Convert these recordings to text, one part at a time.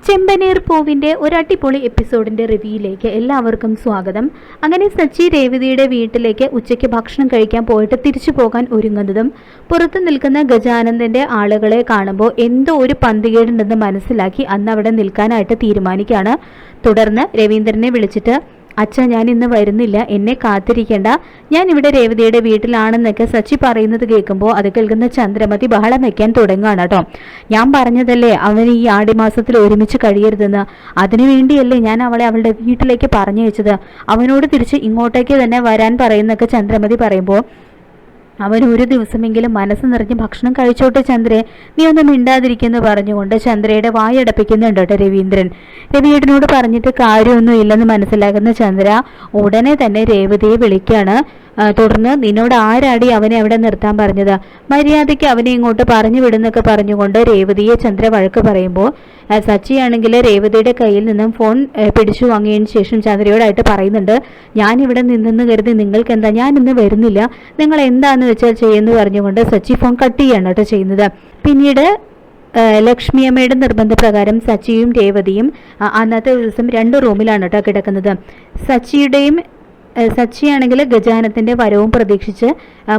ചെമ്പനീർ പൂവിൻ്റെ ഒരു അടിപൊളി എപ്പിസോഡിൻ്റെ റിവ്യൂയിലേക്ക് എല്ലാവർക്കും സ്വാഗതം. അങ്ങനെ സച്ചി രേവതിയുടെ വീട്ടിലേക്ക് ഉച്ചയ്ക്ക് ഭക്ഷണം കഴിക്കാൻ പോയിട്ട് തിരിച്ചു പോകാൻ ഒരുങ്ങുന്നതും പുറത്തു നിൽക്കുന്ന ഗജാനന്ദൻ്റെ ആളുകളെ കാണുമ്പോൾ എന്തോ ഒരു പന്തികേടുണ്ടെന്ന് മനസ്സിലാക്കി അന്ന് അവിടെ നിൽക്കാനായിട്ട് തീരുമാനിക്കുകയാണ്. തുടർന്ന് രവീന്ദ്രനെ വിളിച്ചിട്ട്, അച്ഛ, ഞാൻ ഇന്ന് വരുന്നില്ല, എന്നെ കാത്തിരിക്കേണ്ട, ഞാൻ ഇവിടെ രേവതിയുടെ വീട്ടിലാണെന്നൊക്കെ സച്ചി പറയുന്നത് കേൾക്കുമ്പോൾ അത് കേൾക്കുന്ന ചന്ദ്രമതി ബഹളം വയ്ക്കാൻ തുടങ്ങുകയാണ് കേട്ടോ. ഞാൻ പറഞ്ഞതല്ലേ അവൻ ഈ ആടിമാസത്തിൽ ഒരുമിച്ച് കഴിയരുതെന്ന്, അതിനുവേണ്ടിയല്ലേ ഞാൻ അവളെ അവളുടെ വീട്ടിലേക്ക് പറഞ്ഞു വെച്ചത്, അവനോട് തിരിച്ച് ഇങ്ങോട്ടേക്ക് തന്നെ വരാൻ പറയുന്നൊക്കെ ചന്ദ്രമതി പറയുമ്പോൾ അവൻ ഒരു ദിവസമെങ്കിലും മനസ്സ് നിറഞ്ഞ് ഭക്ഷണം കഴിച്ചോട്ടെ ചന്ദ്രേ, നീ ഒന്നും മിണ്ടാതിരിക്കുന്നു പറഞ്ഞുകൊണ്ട് ചന്ദ്രയുടെ വായടപ്പിക്കുന്നുണ്ട് കേട്ടോ രവീന്ദ്രൻ. രവിയേട്ടനോട് പറഞ്ഞിട്ട് കാര്യമൊന്നും ഇല്ലെന്ന് മനസ്സിലാക്കുന്ന ചന്ദ്ര ഉടനെ തന്നെ രേവതിയെ വിളിക്കുകയാണ്. തുടർന്ന്, നിന്നോട് ആരാടി അവനെ അവിടെ നിർത്താൻ പറഞ്ഞത്, മര്യാദയ്ക്ക് അവനെ ഇങ്ങോട്ട് പറഞ്ഞു വിടുന്നൊക്കെ പറഞ്ഞുകൊണ്ട് രേവതിയെ ചന്ദ്ര വഴക്ക് പറയുമ്പോൾ സച്ചിയാണെങ്കിൽ രേവതിയുടെ കയ്യിൽ നിന്നും ഫോൺ പിടിച്ചു വാങ്ങിയതിന് ശേഷം ചന്ദ്രയോടായിട്ട് പറയുന്നുണ്ട്, ഞാനിവിടെ നിന്നെന്ന് കരുതി നിങ്ങൾക്ക് എന്താ, ഞാൻ ഇന്ന് വരുന്നില്ല, നിങ്ങൾ എന്താന്ന് വെച്ചാൽ ചെയ്യുന്നു പറഞ്ഞുകൊണ്ട് സച്ചി ഫോൺ കട്ട് ചെയ്യാണ് കേട്ടോ ചെയ്യുന്നത്. പിന്നീട് ലക്ഷ്മിയമ്മയുടെ നിർബന്ധപ്രകാരം സച്ചിയും രേവതിയും അന്നത്തെ ദിവസം 2 റൂമിലാണ് കേട്ടോ കിടക്കുന്നത്. സച്ചിയാണെങ്കിൽ ഗജാനത്തിൻ്റെ വരവും പ്രതീക്ഷിച്ച്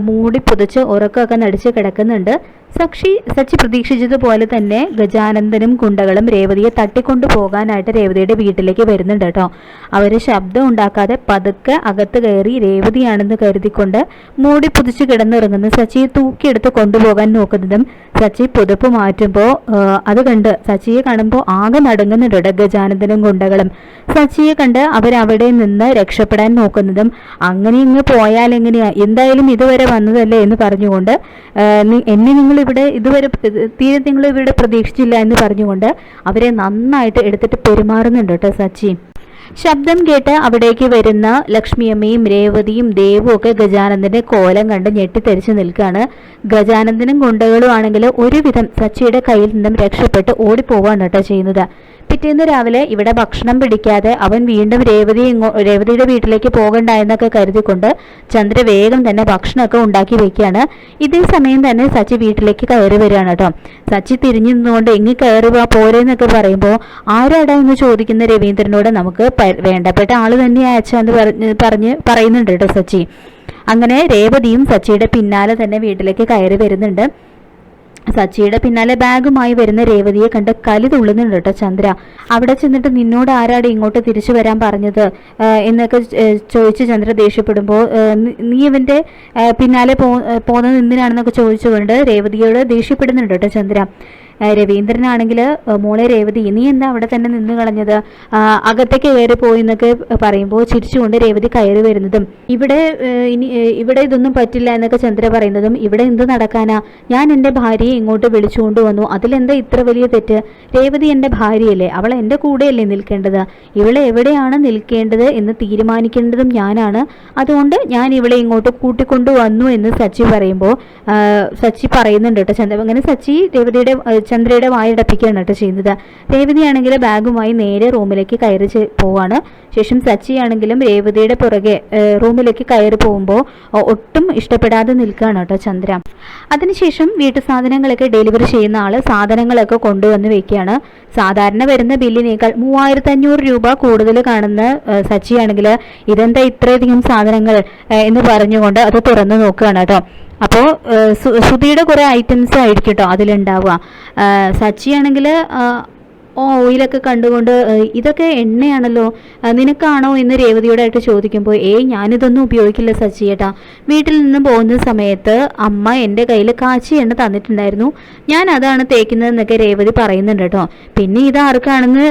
മൂടി പുതച്ച് ഉറക്കമൊക്കെ നടിച്ച് കിടക്കുന്നുണ്ട്. സച്ചി പ്രതീക്ഷിച്ചതുപോലെ തന്നെ ഗജാനന്ദനും ഗുണ്ടകളും രേവതിയെ തട്ടിക്കൊണ്ടു പോകാനായിട്ട് രേവതിയുടെ വീട്ടിലേക്ക് വരുന്നുണ്ട് കേട്ടോ. അവർ ശബ്ദം ഉണ്ടാക്കാതെ പതുക്കെ അകത്ത് കയറി രേവതിയാണെന്ന് കരുതിക്കൊണ്ട് മൂടി പുതിച്ച് കിടന്നിറങ്ങുന്ന സച്ചിയെ തൂക്കിയെടുത്ത് കൊണ്ടുപോകാൻ നോക്കുന്നതും സച്ചി പുതപ്പ് മാറ്റുമ്പോൾ അത് കണ്ട് സച്ചിയെ കാണുമ്പോൾ ആകെ നടുങ്ങുന്നുണ്ട് ഗജാനന്ദനും ഗുണ്ടകളും. സച്ചിയെ കണ്ട് അവരവിടെ നിന്ന് രക്ഷപ്പെടാൻ നോക്കുന്നതും അങ്ങനെ ഇങ്ങ് പോയാൽ എങ്ങനെയാ, എന്തായാലും ഇതുവരെ വന്നതല്ലേ എന്ന് പറഞ്ഞുകൊണ്ട് എന്നെ നിങ്ങൾ ഇവിടെ പ്രതീക്ഷിച്ചില്ല എന്ന് പറഞ്ഞുകൊണ്ട് അവരെ നന്നായിട്ട് എടുത്തിട്ട് പെരുമാറുന്നുണ്ട് കേട്ടോ സച്ചി. ശബ്ദം കേട്ട് അവിടേക്ക് വരുന്ന ലക്ഷ്മിയമ്മയും രേവതിയും ദേവും ഒക്കെ ഗജാനന്ദന്റെ കോലം കണ്ട് ഞെട്ടിത്തെറിച്ച് നിൽക്കുകയാണ്. ഗജാനന്ദനും ഗുണ്ടകളും ആണെങ്കിൽ ഒരുവിധം സച്ചിയുടെ കയ്യിൽ നിന്നും രക്ഷപ്പെട്ട് ഓടിപ്പോവാണ് കേട്ടോ ചെയ്യുന്നത്. പിറ്റേന്ന് രാവിലെ ഇവിടെ ഭക്ഷണം പിടിക്കാതെ അവൻ വീണ്ടും രേവതിയുടെ വീട്ടിലേക്ക് പോകണ്ട എന്നൊക്കെ കരുതിക്കൊണ്ട് ചന്ദ്ര വേഗം തന്നെ ഭക്ഷണമൊക്കെ ഉണ്ടാക്കി വെക്കുകയാണ്. ഇതേ സമയം തന്നെ സച്ചി വീട്ടിലേക്ക് കയറി വരികയാണ് കേട്ടോ. സച്ചി തിരിഞ്ഞു നിന്നുകൊണ്ട് എങ്ങി കയറി വാ പോരെന്നൊക്കെ പറയുമ്പോൾ ആരാടാ എന്ന് ചോദിക്കുന്ന രവീന്ദ്രനോട് നമുക്ക് വേണ്ടപ്പെട്ട ആള് തന്നെ അയച്ചാന്ന് പറയുന്നുണ്ട് കേട്ടോ സച്ചി. അങ്ങനെ രേവതിയും സച്ചിയുടെ പിന്നാലെ തന്നെ വീട്ടിലേക്ക് കയറി വരുന്നുണ്ട്. സച്ചിയുടെ പിന്നാലെ ബാഗുമായി വരുന്ന രേവതിയെ കണ്ട് കലി തുള്ളുന്നുണ്ട് കേട്ടോ ചന്ദ്ര. അവിടെ ചെന്നിട്ട്, നിന്നോട് ആരാടെ ഇങ്ങോട്ട് തിരിച്ചു വരാൻ പറഞ്ഞത് എന്നൊക്കെ ചോദിച്ച് ചന്ദ്ര ദേഷ്യപ്പെടുമ്പോൾ, നീ ഇവന്റെ പിന്നാലെ പോകുന്നത് എന്തിനാണെന്നൊക്കെ ചോദിച്ചുകൊണ്ട് രേവതിയോട് ദേഷ്യപ്പെടുന്നുണ്ട് കേട്ടോ ചന്ദ്ര. രവീന്ദ്രനാണെങ്കിൽ, മോളെ രേവതി, നീ എന്താ അവിടെ തന്നെ നിന്ന് കളഞ്ഞത്, അകത്തേക്ക് കയറി പോയി എന്നൊക്കെ പറയുമ്പോൾ ചിരിച്ചുകൊണ്ട് രേവതി കയറി വരുന്നതും ഇവിടെ ഇതൊന്നും പറ്റില്ല എന്നൊക്കെ ചന്ദ്ര പറയുന്നതും, ഇവിടെ എന്ത് നടക്കാനാ, ഞാൻ എൻ്റെ ഭാര്യയെ ഇങ്ങോട്ട് വിളിച്ചുകൊണ്ട് വന്നു, അതിലെന്താ ഇത്ര വലിയ തെറ്റ്, രേവതി എൻ്റെ ഭാര്യയല്ലേ, അവൾ എൻ്റെ കൂടെയല്ലേ നിൽക്കേണ്ടത്, ഇവളെ എവിടെയാണ് നിൽക്കേണ്ടത് എന്ന് തീരുമാനിക്കേണ്ടതും ഞാനാണ്, അതുകൊണ്ട് ഞാൻ ഇവളെ ഇങ്ങോട്ട് കൂട്ടിക്കൊണ്ടു വന്നു എന്ന് സച്ചി പറയുമ്പോൾ സച്ചി പറയുന്നുണ്ട് കേട്ടോ ചന്ദ്ര. അങ്ങനെ സച്ചി ചന്ദ്രയുടെ വായടപ്പിക്കുകയാണ് കേട്ടോ ചെയ്യുന്നത്. രേവതിയാണെങ്കിൽ ബാഗുമായി നേരെ റൂമിലേക്ക് കയറി പോവാണ്. ശേഷം സച്ചിയാണെങ്കിലും രേവതിയുടെ പുറകെ റൂമിലേക്ക് കയറി പോകുമ്പോൾ ഒട്ടും ഇഷ്ടപ്പെടാതെ നിൽക്കുകയാണ് കേട്ടോ ചന്ദ്ര. അതിനുശേഷം വീട്ടു സാധനങ്ങളൊക്കെ ഡെലിവറി ചെയ്യുന്ന ആള് സാധനങ്ങളൊക്കെ കൊണ്ടുവന്ന് വെക്കുകയാണ്. സാധാരണ വരുന്ന ബില്ലിനേക്കാൾ 3500 രൂപ കൂടുതൽ കാണുന്ന സച്ചിയാണെങ്കിൽ ഇതെന്താ ഇത്രയധികം സാധനങ്ങൾ എന്ന് പറഞ്ഞുകൊണ്ട് അത് തുറന്നു നോക്കുകയാണ് കേട്ടോ. അപ്പോൾ ശ്രുതിയുടെ കുറേ ഐറ്റംസ് ആയിരിക്കും കേട്ടോ അതിലുണ്ടാവുക. സച്ചിയാണെങ്കിൽ ഓയിലൊക്കെ കണ്ടുകൊണ്ട്, ഇതൊക്കെ എണ്ണയാണല്ലോ, നിനക്കാണോ എന്ന് രേവതിയോടായിട്ട് ചോദിക്കുമ്പോൾ, ഞാനിതൊന്നും ഉപയോഗിക്കില്ല സച്ചിയേട്ടാ, വീട്ടിൽ നിന്ന് പോകുന്ന സമയത്ത് അമ്മ എൻ്റെ കയ്യിൽ കാച്ചി എണ്ണ തന്നിട്ടുണ്ടായിരുന്നു, ഞാൻ അതാണ് തേക്കുന്നതെന്നൊക്കെ രേവതി പറയുന്നുണ്ട് കേട്ടോ. പിന്നെ ഇതാർക്കാണെന്ന്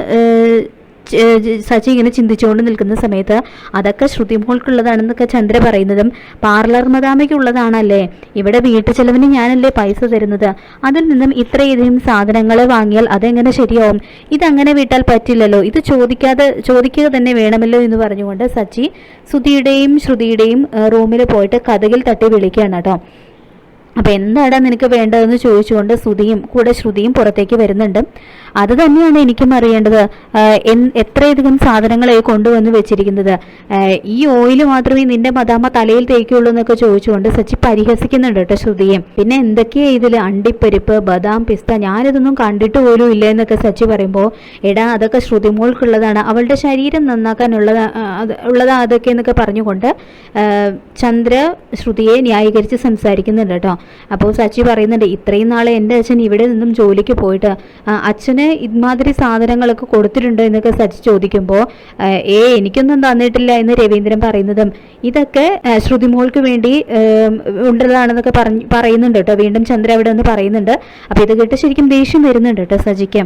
സച്ചി ഇങ്ങനെ ചിന്തിച്ചുകൊണ്ട് നിൽക്കുന്ന സമയത്ത് അതൊക്കെ ശ്രുതി മോൾക്കുള്ളതാണെന്നൊക്കെ ചന്ദ്ര പറയുന്നതും, പാർലർ മദാമയ്ക്കുള്ളതാണല്ലേ, ഇവിടെ വീട്ടു ചെലവിന് ഞാനല്ലേ പൈസ തരുന്നത്, അതിൽ നിന്നും ഇത്രയധികം സാധനങ്ങൾ വാങ്ങിയാൽ അതെങ്ങനെ ശരിയാവും, ഇതങ്ങനെ വിട്ടാൽ പറ്റില്ലല്ലോ, ഇത് ചോദിക്കുക തന്നെ വേണമല്ലോ എന്ന് പറഞ്ഞുകൊണ്ട് സച്ചി ശ്രുതിയുടെയും റൂമിൽ പോയിട്ട് കതകിൽ തട്ടി വിളിക്കുകയാണ് കേട്ടോ. അപ്പം എന്താടാ നിനക്ക് വേണ്ടതെന്ന് ചോദിച്ചുകൊണ്ട് ശ്രുതിയും പുറത്തേക്ക് വരുന്നുണ്ട്. അത് തന്നെയാണ് എനിക്കും അറിയേണ്ടത്. എത്രയധികം സാധനങ്ങളെ കൊണ്ടുവന്ന് വെച്ചിരിക്കുന്നത്, ഈ ഓയിൽ മാത്രമേ നിന്റെ മദാമ്മ തലയിൽ തേക്കുള്ളൂ എന്നൊക്കെ ചോദിച്ചുകൊണ്ട് സച്ചി പരിഹസിക്കുന്നുണ്ട് കേട്ടോ ശ്രുതിയെ. പിന്നെ എന്തൊക്കെയാ ഇതിൽ, അണ്ടിപ്പരിപ്പ്, ബദാം, പിസ്ത, ഞാനിതൊന്നും കണ്ടിട്ട് പോലും ഇല്ല എന്നൊക്കെ സച്ചി പറയുമ്പോൾ, എടാ അതൊക്കെ ശ്രുതിമോൾക്കുള്ളതാണ്, അവളുടെ ശരീരം നന്നാക്കാനുള്ളതാ അതൊക്കെ എന്നൊക്കെ പറഞ്ഞുകൊണ്ട് ചന്ദ്ര ശ്രുതിയെ ന്യായീകരിച്ച് സംസാരിക്കുന്നുണ്ട് കേട്ടോ. അപ്പോൾ സച്ചി പറയുന്നുണ്ട്, ഇത്രയും നാളെ എൻ്റെ അച്ഛൻ ഇവിടെ നിന്നും ജോലിക്ക് പോയിട്ട് അച്ഛന് ഇമാതിരി സാധനങ്ങളൊക്കെ കൊടുത്തിട്ടുണ്ടോ എന്നൊക്കെ സച്ചി ചോദിക്കുമ്പോൾ, എനിക്കൊന്നും തന്നിട്ടില്ല എന്ന് രവീന്ദ്രൻ പറയുന്നതും, ഇതൊക്കെ ശ്രുതിമോൾക്ക് വേണ്ടി ഉള്ളതാണെന്നൊക്കെ പറയുന്നുണ്ട് കേട്ടോ. വീണ്ടും ചന്ദ്ര അവിടെ നിന്ന് പറയുന്നുണ്ട്. അപ്പോൾ ഇത് കേട്ട് ശരിക്കും ദേഷ്യം വരുന്നുണ്ട് കേട്ടോ സജിക്ക്.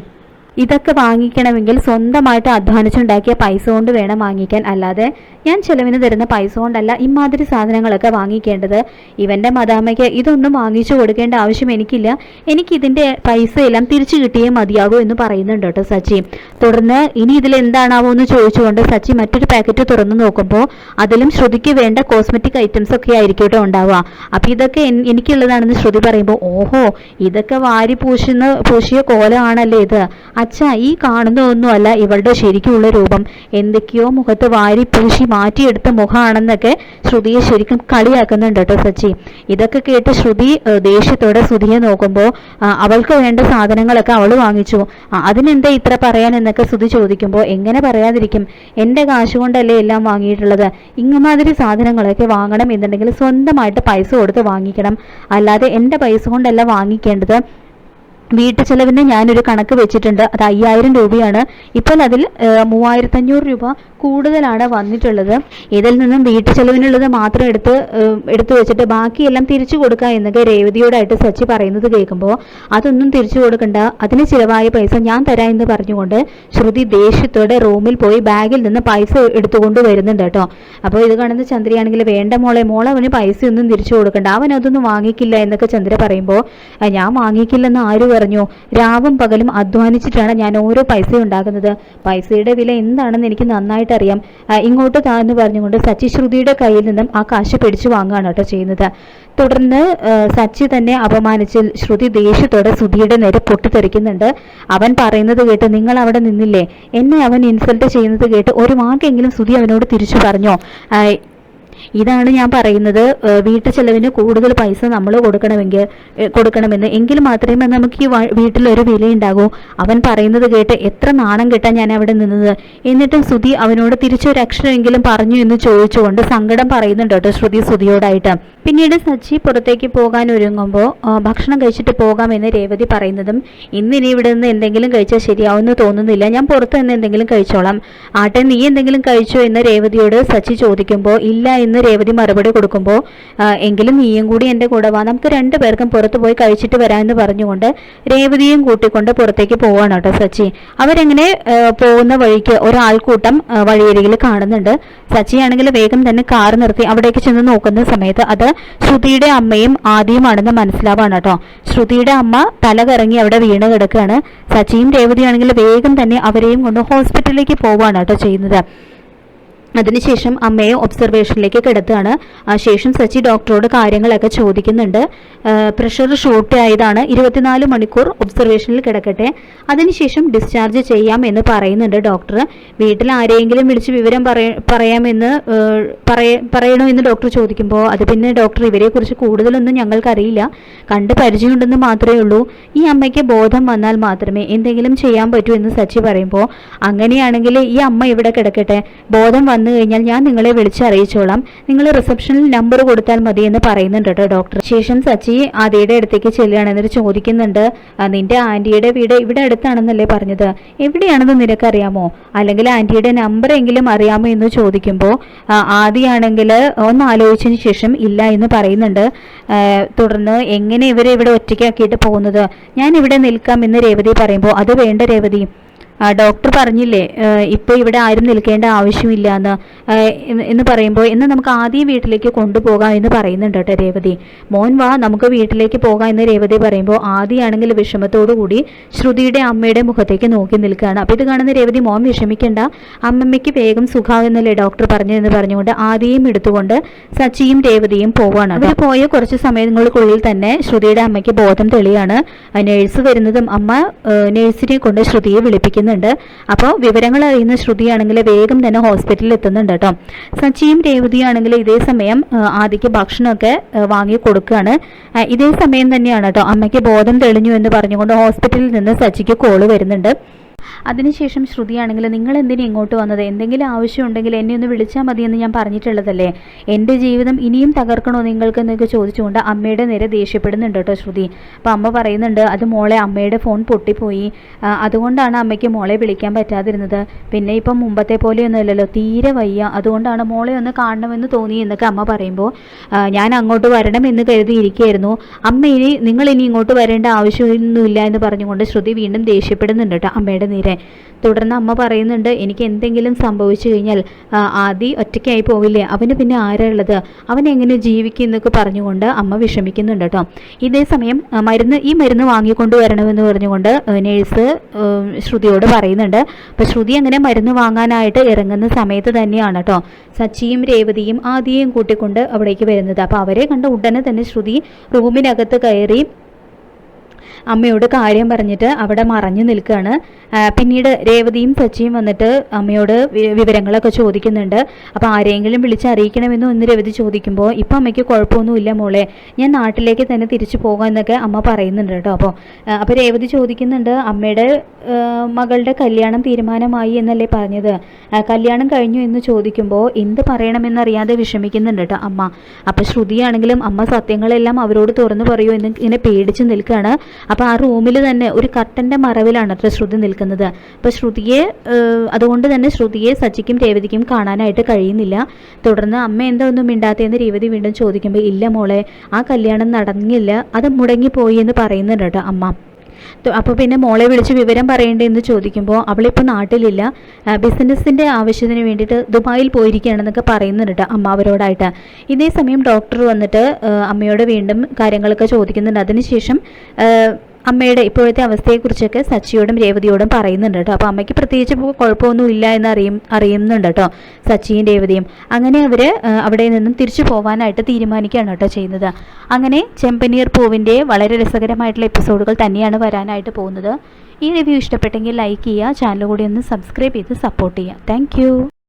ഇതൊക്കെ വാങ്ങിക്കണമെങ്കിൽ സ്വന്തമായിട്ട് അധ്വാനിച്ചുണ്ടാക്കിയ പൈസ കൊണ്ട് വേണം വാങ്ങിക്കാൻ, അല്ലാതെ ഞാൻ ചെലവിന് തരുന്ന പൈസ കൊണ്ടല്ല ഇമാതിരി സാധനങ്ങളൊക്കെ വാങ്ങിക്കേണ്ടത്. ഇവൻ്റെ മദാമ്മയ്ക്ക് ഇതൊന്നും വാങ്ങിച്ചു കൊടുക്കേണ്ട ആവശ്യം എനിക്കില്ല, എനിക്കിതിൻ്റെ പൈസയെല്ലാം തിരിച്ചു കിട്ടിയേ മതിയാകൂ എന്ന് പറയുന്നുണ്ട് കേട്ടോ സച്ചി. തുടർന്ന് ഇനി ഇതിൽ എന്താണാവോ എന്ന് ചോദിച്ചുകൊണ്ട് സച്ചി മറ്റൊരു പാക്കറ്റ് തുറന്നു നോക്കുമ്പോൾ അതിലും ശ്രുതിക്ക് വേണ്ട കോസ്മെറ്റിക് ഐറ്റംസ് ഒക്കെ ആയിരിക്കും കേട്ടോ ഉണ്ടാവുക. അപ്പം ഇതൊക്കെ എനിക്കുള്ളതാണെന്ന് ശ്രുതി പറയുമ്പോൾ, ഓഹോ ഇതൊക്കെ വാരി പൂശിയ കോലമാണല്ലേ ഇത്, അച്ഛാ ഈ കാണുന്നതൊന്നുമല്ല ഇവളുടെ ശരിക്കുള്ള രൂപം, എന്തൊക്കെയോ മുഖത്ത് വാരി പൂശി മാറ്റിയെടുത്ത മുഖമാണെന്നൊക്കെ ശ്രുതിയെ ശരിക്കും കളിയാക്കുന്നുണ്ട് കേട്ടോ സച്ചി. ഇതൊക്കെ കേട്ട് ശ്രുതി ദേഷ്യത്തോടെ ശ്രുതിയെ നോക്കുമ്പോൾ, അവൾക്ക് വേണ്ട സാധനങ്ങളൊക്കെ അവൾ വാങ്ങിച്ചു, അതിനെന്താ ഇത്ര പറയാൻ എന്നൊക്കെ ശ്രുതി ചോദിക്കുമ്പോൾ, എങ്ങനെ പറയാതിരിക്കും, എൻ്റെ കാശ് കൊണ്ടല്ലേ എല്ലാം വാങ്ങിയിട്ടുള്ളത്, ഇങ്ങമാതിരി സാധനങ്ങളൊക്കെ വാങ്ങണം എന്നുണ്ടെങ്കിൽ സ്വന്തമായിട്ട് പൈസ കൊടുത്ത് വാങ്ങിക്കണം, അല്ലാതെ എൻ്റെ പൈസ കൊണ്ടല്ല വാങ്ങിക്കേണ്ടത്. വീട്ടു ചെലവിന് ഞാനൊരു കണക്ക് വെച്ചിട്ടുണ്ട്, അത് 5000 രൂപയാണ്. ഇപ്പോൾ അതിൽ 3500 രൂപ കൂടുതലാണ് വന്നിട്ടുള്ളത്. ഇതിൽ നിന്നും വീട്ടു ചെലവിനുള്ളത് മാത്രം എടുത്തു വെച്ചിട്ട് ബാക്കിയെല്ലാം തിരിച്ചു കൊടുക്കുക എന്നൊക്കെ രേവതിയോടായിട്ട് സച്ചി പറയുന്നത് കേൾക്കുമ്പോൾ, അതൊന്നും തിരിച്ചു കൊടുക്കണ്ട, അതിന് ചിലവായ പൈസ ഞാൻ തരാം എന്ന് പറഞ്ഞുകൊണ്ട് ശ്രുതി ദേഷ്യത്തോടെ റൂമിൽ പോയി ബാഗിൽ നിന്ന് പൈസ എടുത്തുകൊണ്ട് വരുന്നുണ്ട് കേട്ടോ. അപ്പോൾ ഇത് കാണുന്ന ചന്ദ്രയാണെങ്കിൽ, വേണ്ട മോളെ അവന് പൈസയൊന്നും തിരിച്ചു കൊടുക്കണ്ട, അവൻ അതൊന്നും വാങ്ങിക്കില്ല എന്നൊക്കെ ചന്ദ്ര പറയുമ്പോൾ, ഞാൻ വാങ്ങിക്കില്ലെന്ന് ആര് പറഞ്ഞു, രാവും പകലും അധ്വാനിച്ചിട്ടാണ് ഞാൻ ഓരോ പൈസ ഉണ്ടാക്കുന്നത്, പൈസയുടെ വില എന്താണെന്ന് എനിക്ക് നന്നായിട്ട് അറിയാം, ഇങ്ങോട്ട് താന്ന് പറഞ്ഞുകൊണ്ട് സച്ചി ശ്രുതിയുടെ കയ്യിൽ നിന്നും ആ കാശ് പിടിച്ചു വാങ്ങുകയാണ് കേട്ടോ ചെയ്യുന്നത്. തുടർന്ന് സച്ചി തന്നെ അപമാനിച്ച് ശ്രുതി ദേഷ്യത്തോടെ ശ്രുതിയുടെ നേരെ പൊട്ടിത്തെറിക്കുന്നുണ്ട്. അവൻ പറയുന്നത് കേട്ട്, നിങ്ങൾ അവിടെ നിന്നില്ലേ, എന്നെ അവൻ ഇൻസൾട്ട് ചെയ്യുന്നത് കേട്ട് ഒരു വാക്കെങ്കിലും ശ്രുതി അവനോട് തിരിച്ചു പറഞ്ഞോ, ഇതാണ് ഞാൻ പറയുന്നത്, വീട്ടു ചെലവിന് കൂടുതൽ പൈസ നമ്മൾ കൊടുക്കണമെന്ന്, എങ്കിൽ മാത്രമേ നമുക്ക് ഈ വീട്ടിലൊരു വിലയുണ്ടാകൂ. അവൻ പറയുന്നത് കേട്ട് എത്ര നാണം കെട്ടാൻ ഞാൻ അവിടെ നിന്നത്, എന്നിട്ടും ശ്രുതി അവനോട് തിരിച്ചൊരു അക്ഷരമെങ്കിലും പറഞ്ഞു എന്ന് ചോദിച്ചുകൊണ്ട് സങ്കടം പറയുന്നുണ്ട് കേട്ടോ ശ്രുതിയോടായിട്ട്. പിന്നീട് സച്ചി പുറത്തേക്ക് പോകാൻ ഒരുങ്ങുമ്പോൾ, ഭക്ഷണം കഴിച്ചിട്ട് പോകാമെന്ന് രേവതി പറയുന്നതും, ഇന്നിനി ഇവിടെ നിന്ന് എന്തെങ്കിലും കഴിച്ചാൽ ശരിയാവുമെന്ന് തോന്നുന്നില്ല, ഞാൻ പുറത്ത് നിന്ന് എന്തെങ്കിലും കഴിച്ചോളാം, ആട്ടെ നീ എന്തെങ്കിലും കഴിച്ചോ എന്ന് രേവതിയോട് സച്ചി ചോദിക്കുമ്പോൾ, ഇല്ല എന്ന് രേവതി മറുപടി കൊടുക്കുമ്പോൾ, എങ്കിലും നീയും കൂടി എൻ്റെ കൂടെ വാ, നമുക്ക് 2 പേർക്കും പുറത്ത് പോയി കഴിച്ചിട്ട് വരാമെന്ന് പറഞ്ഞുകൊണ്ട് രേവതിയും കൂട്ടിക്കൊണ്ട് പുറത്തേക്ക് പോവാണ് കേട്ടോ സച്ചി. അവരെങ്ങനെ പോകുന്ന വഴിക്ക് ഒരാൾക്കൂട്ടം വഴിയരികിൽ കാണുന്നുണ്ട്. സച്ചിയാണെങ്കിൽ വേഗം തന്നെ കാർ നിർത്തി അവിടേക്ക് ചെന്ന് നോക്കുന്ന സമയത്ത് അത് ശ്രുതിയുടെ അമ്മയും ആദ്യമാണെന്ന് മനസ്സിലാവാണ് കേട്ടോ. ശ്രുതിയുടെ അമ്മ തല കറങ്ങി അവിടെ വീണ് കിടക്കുകയാണ്. സച്ചിയും രേവതിയാണെങ്കിൽ വേഗം തന്നെ അവരെയും കൊണ്ട് ഹോസ്പിറ്റലിലേക്ക് പോവാണ് കേട്ടോ ചെയ്യുന്നത്. അതിനുശേഷം അമ്മയെ ഒബ്സർവേഷനിലേക്ക് കിടത്തുകയാണ്. ശേഷം സച്ചി ഡോക്ടറോട് കാര്യങ്ങളൊക്കെ ചോദിക്കുന്നുണ്ട്. പ്രഷർ ഷോർട്ട് ആയതാണ്, 24 മണിക്കൂർ ഒബ്സർവേഷനിൽ കിടക്കട്ടെ, അതിനുശേഷം ഡിസ്ചാർജ് ചെയ്യാം എന്ന് പറയുന്നുണ്ട് ഡോക്ടർ. വീട്ടിൽ ആരെങ്കിലും വിളിച്ച് വിവരം പറയണോ എന്ന് ഡോക്ടർ ചോദിക്കുമ്പോൾ, അത് പിന്നെ ഡോക്ടർ ഇവരെക്കുറിച്ച് കൂടുതലൊന്നും ഞങ്ങൾക്കറിയില്ല, കണ്ട് പരിചയമുണ്ടെന്ന് മാത്രമേ ഉള്ളൂ, ഈ അമ്മയ്ക്ക് ബോധം വന്നാൽ മാത്രമേ എന്തെങ്കിലും ചെയ്യാൻ പറ്റൂ എന്ന് സച്ചി പറയുമ്പോൾ, അങ്ങനെയാണെങ്കിൽ ഈ അമ്മ ഇവിടെ കിടക്കട്ടെ, ബോധം വന്നു കഴിഞ്ഞാൽ ഞാൻ നിങ്ങളെ വിളിച്ചറിയിച്ചോളാം, നിങ്ങൾ റിസപ്ഷനിൽ നമ്പർ കൊടുത്താൽ മതി എന്ന് പറയുന്നുണ്ട് കേട്ടോ ഡോക്ടർ. ശേഷം സച്ചി ആദിയുടെ അടുത്തേക്ക് ചെല്ലുകയാണ്. എന്നിട്ട് ചോദിക്കുന്നുണ്ട്, നിന്റെ ആന്റിയുടെ വീട് ഇവിടെ അടുത്താണെന്നല്ലേ പറഞ്ഞത്, എവിടെയാണെന്ന് നിനക്കറിയാമോ, അല്ലെങ്കിൽ ആന്റിയുടെ നമ്പർ എങ്കിലും അറിയാമോ എന്ന് ചോദിക്കുമ്പോൾ, ആദിയാണെങ്കിൽ ഒന്ന് ആലോചിച്ചതിന് ശേഷം ഇല്ല എന്ന് പറയുന്നുണ്ട്. തുടർന്ന് എങ്ങനെ ഇവരെ ഇവിടെ ഒറ്റയ്ക്കാക്കിയിട്ട് പോകുന്നത്, ഞാൻ ഇവിടെ നിൽക്കാം എന്ന് രേവതി പറയുമ്പോൾ, അത് വേണ്ട രേവതി, ഡോക്ടർ പറഞ്ഞില്ലേ ഇപ്പോൾ ഇവിടെ ആരും നിൽക്കേണ്ട ആവശ്യമില്ല എന്ന് പറയുമ്പോൾ എന്നാൽ നമുക്ക് ആദ്യം വീട്ടിലേക്ക് കൊണ്ടുപോകാം എന്ന് പറയുന്നുണ്ട് കേട്ടോ രേവതി. മോൻ വാ നമുക്ക് വീട്ടിലേക്ക് പോകാം എന്ന് രേവതി പറയുമ്പോൾ ആദിയാണെങ്കിൽ വിഷമത്തോടു കൂടി ശ്രുതിയുടെ അമ്മയുടെ മുഖത്തേക്ക് നോക്കി നിൽക്കുകയാണ്. അപ്പോൾ ഇത് കാണുന്ന രേവതി, മോൻ വിഷമിക്കേണ്ട, അമ്മമ്മയ്ക്ക് വേഗം സുഖാവെന്നല്ലേ ഡോക്ടർ പറഞ്ഞതെന്ന് പറഞ്ഞുകൊണ്ട് ആദിയും എടുത്തുകൊണ്ട് സച്ചിയും രേവതിയും പോവാണ്. അവർ പോയ കുറച്ച് സമയങ്ങൾക്കുള്ളിൽ തന്നെ ശ്രുതിയുടെ അമ്മയ്ക്ക് ബോധം തെളിയാണ്. നേഴ്സ് വരുന്നതും അമ്മ നേഴ്സിനെ കൊണ്ട് ശ്രുതിയെ വിളിപ്പിക്കുന്നുണ്ട്. അപ്പോൾ വിവരങ്ങൾ അറിയുന്ന ശ്രുതിയാണെങ്കിൽ വേഗം തന്നെ ഹോസ്പിറ്റലിൽ എത്തുന്നുണ്ട് കേട്ടോ. സച്ചിയും രേവതിയാണെങ്കിൽ ഇതേ സമയം ആദിക്ക് ഭക്ഷണമൊക്കെ വാങ്ങി കൊടുക്കുകയാണ്. ഇതേ സമയം തന്നെയാണ് കേട്ടോ അമ്മയ്ക്ക് ബോധം തെളിഞ്ഞു എന്ന് പറഞ്ഞുകൊണ്ട് ഹോസ്പിറ്റലിൽ നിന്ന് സച്ചിക്ക് കോള് വരുന്നുണ്ട്. അതിനുശേഷം ശ്രുതിയാണെങ്കിൽ നിങ്ങൾ എന്തിനും ഇങ്ങോട്ട് വന്നത്, എന്തെങ്കിലും ആവശ്യമുണ്ടെങ്കിൽ എന്നെ ഒന്ന് വിളിച്ചാൽ മതിയെന്ന് ഞാൻ പറഞ്ഞിട്ടുള്ളതല്ലേ, എൻ്റെ ജീവിതം ഇനിയും തകർക്കണോ നിങ്ങൾക്ക് എന്നൊക്കെ ചോദിച്ചുകൊണ്ട് അമ്മയുടെ നേരെ ദേഷ്യപ്പെടുന്നുണ്ട് കേട്ടോ ശ്രുതി. അപ്പോൾ അമ്മ പറയുന്നുണ്ട് അത് മോളെ അമ്മയുടെ ഫോൺ പൊട്ടിപ്പോയി, അതുകൊണ്ടാണ് അമ്മയ്ക്ക് മോളെ വിളിക്കാൻ പറ്റാതിരുന്നത്, പിന്നെ ഇപ്പം മുമ്പത്തെ പോലെയൊന്നുമല്ലല്ലോ, തീരെ വയ്യ, അതുകൊണ്ടാണ് മോളെ ഒന്ന് കാണണമെന്ന് തോന്നി എന്നൊക്കെ അമ്മ പറയുമ്പോൾ ഞാൻ അങ്ങോട്ട് വരണം എന്ന് കരുതിയിരിക്കുകയായിരുന്നു അമ്മ, നിങ്ങളിനി ഇങ്ങോട്ട് വരേണ്ട ആവശ്യമൊന്നുമില്ല എന്ന് പറഞ്ഞുകൊണ്ട് ശ്രുതി വീണ്ടും ദേഷ്യപ്പെടുന്നുണ്ട് കേട്ടോ അമ്മയുടെ നേരെ. തുടർന്ന് അമ്മ പറയുന്നുണ്ട് എനിക്ക് എന്തെങ്കിലും സംഭവിച്ചു കഴിഞ്ഞാൽ ആദി ഒറ്റയ്ക്കായി പോവില്ലേ, അവന് പിന്നെ ആരാ ഉള്ളത്, അവൻ എങ്ങനെ ജീവിക്കും എന്നൊക്കെ പറഞ്ഞുകൊണ്ട് അമ്മ വിഷമിക്കുന്നുണ്ട് കേട്ടോ. ഇതേ സമയം ഈ മരുന്ന് വാങ്ങിക്കൊണ്ട് വരണമെന്ന് പറഞ്ഞുകൊണ്ട് നേഴ്സ് ശ്രുതിയോട് പറയുന്നുണ്ട്. അപ്പോൾ ശ്രുതി അങ്ങനെ മരുന്ന് വാങ്ങാനായിട്ട് ഇറങ്ങുന്ന സമയത്ത് തന്നെയാണ് കേട്ടോ സച്ചിയും രേവതിയും ആദിയെയും കൂട്ടിക്കൊണ്ട് അവിടേക്ക് വരുന്നത്. അപ്പോൾ അവരെ കണ്ട ഉടനെ തന്നെ ശ്രുതി റൂമിനകത്ത് കയറി അമ്മയോട് കാര്യം പറഞ്ഞിട്ട് അവിടെ മറഞ്ഞു നിൽക്കുകയാണ്. പിന്നീട് രേവതിയും സച്ചിയും വന്നിട്ട് അമ്മയോട് വിവരങ്ങളൊക്കെ ചോദിക്കുന്നുണ്ട്. അപ്പോൾ ആരെങ്കിലും വിളിച്ചറിയിക്കണമെന്നോ എന്ന് രേവതി ചോദിക്കുമ്പോൾ ഇപ്പം അമ്മയ്ക്ക് കുഴപ്പമൊന്നുമില്ല മോളെ, ഞാൻ നാട്ടിലേക്ക് തന്നെ തിരിച്ചു പോകാം എന്നൊക്കെ അമ്മ പറയുന്നുണ്ട് കേട്ടോ. അപ്പോൾ രേവതി ചോദിക്കുന്നുണ്ട് അമ്മയുടെ മകളുടെ കല്യാണം തീരുമാനമായി എന്നല്ലേ പറഞ്ഞത്, കല്യാണം കഴിഞ്ഞു എന്ന് ചോദിക്കുമ്പോൾ എന്ത് പറയണമെന്നറിയാതെ വിഷമിക്കുന്നുണ്ട് കേട്ടോ അമ്മ. അപ്പോൾ ശ്രുതിയാണെങ്കിലും അമ്മ സത്യങ്ങളെല്ലാം അവരോട് തുറന്നു പറയൂ എന്ന് ഇങ്ങനെ പേടിച്ച് നിൽക്കുകയാണ്. അപ്പോൾ ആ റൂമിൽ തന്നെ ഒരു കർട്ടൻ്റെ മറവിലാണ് അത്ര ശ്രുതി നിൽക്കുന്നത്. അപ്പോൾ അതുകൊണ്ട് തന്നെ ശ്രുതിയെ സച്ചിക്കും രേവതിക്കും കാണാനായിട്ട് കഴിയുന്നില്ല. തുടർന്ന് അമ്മ എന്താ ഒന്നും മിണ്ടാത്തതെന്ന് രേവതി വീണ്ടും ചോദിക്കുമ്പോൾ ഇല്ല മോളെ, ആ കല്യാണം നടന്നില്ല, അത് മുടങ്ങിപ്പോയി എന്ന് പറയുന്നുണ്ട് കേട്ടോ അമ്മ. അപ്പോൾ പിന്നെ മോളെ വിളിച്ച് വിവരം പറയേണ്ടതെന്ന് ചോദിക്കുമ്പോൾ അവളിപ്പോൾ നാട്ടിലില്ല, ബിസിനസ്സിൻ്റെ ആവശ്യത്തിന് വേണ്ടിയിട്ട് ദുബായിൽ പോയിരിക്കുകയാണെന്നൊക്കെ പറയുന്നുണ്ട് അമ്മ അവരോടായിട്ട്. ഇതേ സമയം ഡോക്ടർ വന്നിട്ട് അമ്മയോട് വീണ്ടും കാര്യങ്ങളൊക്കെ ചോദിക്കുന്നുണ്ട്. അതിനുശേഷം അമ്മയുടെ ഇപ്പോഴത്തെ അവസ്ഥയെക്കുറിച്ചൊക്കെ സച്ചിയോടും രേവതിയോടും പറയുന്നുണ്ട് കേട്ടോ. അപ്പോൾ അമ്മയ്ക്ക് പ്രത്യേകിച്ച് കുഴപ്പമൊന്നുമില്ല എന്ന് അറിയുന്നുണ്ട് കേട്ടോ സച്ചിയും രേവതിയും. അങ്ങനെ അവർ അവിടെ നിന്നും തിരിച്ചു പോകാനായിട്ട് തീരുമാനിക്കുകയാണ് കേട്ടോ ചെയ്യുന്നത്. അങ്ങനെ ചെമ്പനീർ പൂവിൻ്റെ വളരെ രസകരമായിട്ടുള്ള എപ്പിസോഡുകൾ തന്നെയാണ് വരാനായിട്ട് പോകുന്നത്. ഈ റിവ്യൂ ഇഷ്ടപ്പെട്ടെങ്കിൽ ലൈക്ക് ചെയ്യുക, ചാനൽ കൂടി ഒന്ന് സബ്സ്ക്രൈബ് ചെയ്ത് സപ്പോർട്ട് ചെയ്യുക. താങ്ക്